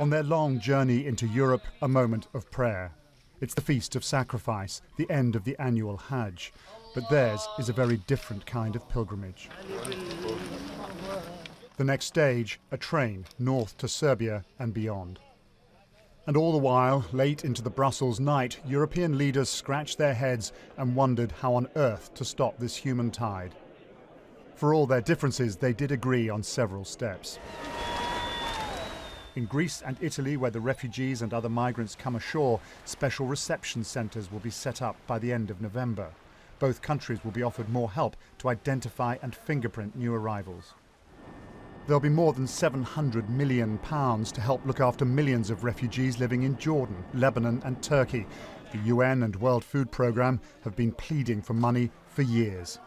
On their long journey into Europe, a moment of prayer. It's the feast of sacrifice, the end of the annual Hajj. But theirs is a very different kind of pilgrimage. The next stage, a train north to Serbia and beyond. And all the while, late into the Brussels night, European leaders scratched their heads and wondered how on earth to stop this human tide. For all their differences, they did agree on several steps. In Greece and Italy, where the refugees and other migrants come ashore, special reception centres will be set up by the end of November. Both countries will be offered more help to identify and fingerprint new arrivals. There'll be more than £700 million to help look after millions of refugees living in Jordan, Lebanon and Turkey. The UN and World Food Programme have been pleading for money for years.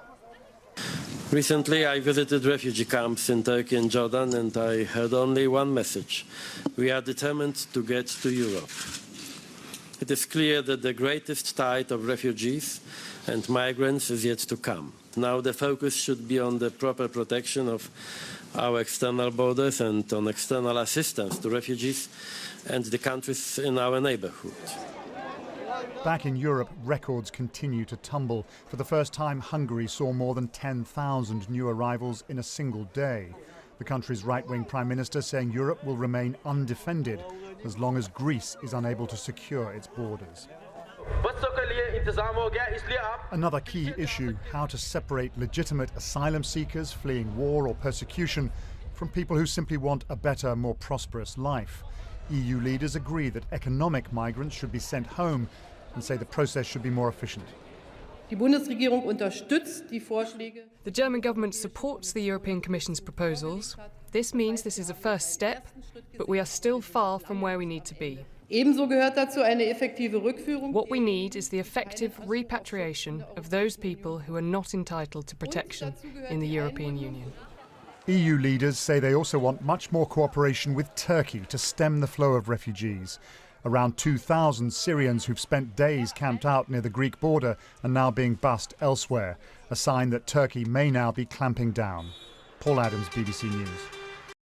Recently, I visited refugee camps in Turkey and Jordan, and I heard only one message. We are determined to get to Europe. It is clear that the greatest tide of refugees and migrants is yet to come. Now the focus should be on the proper protection of our external borders and on external assistance to refugees and the countries in our neighbourhood. Back in Europe, records continue to tumble. For the first time, Hungary saw more than 10,000 new arrivals in a single day. The country's right-wing Prime Minister saying Europe will remain undefended as long as Greece is unable to secure its borders. Another key issue, how to separate legitimate asylum seekers fleeing war or persecution from people who simply want a better, more prosperous life. EU leaders agree that economic migrants should be sent home and say the process should be more efficient. The German government supports the European Commission's proposals. This means this is a first step, but we are still far from where we need to be. What we need is the effective repatriation of those people who are not entitled to protection in the European Union. EU leaders say they also want much more cooperation with Turkey to stem the flow of refugees. Around 2,000 Syrians who've spent days camped out near the Greek border are now being bussed elsewhere, a sign that Turkey may now be clamping down. Paul Adams, BBC News.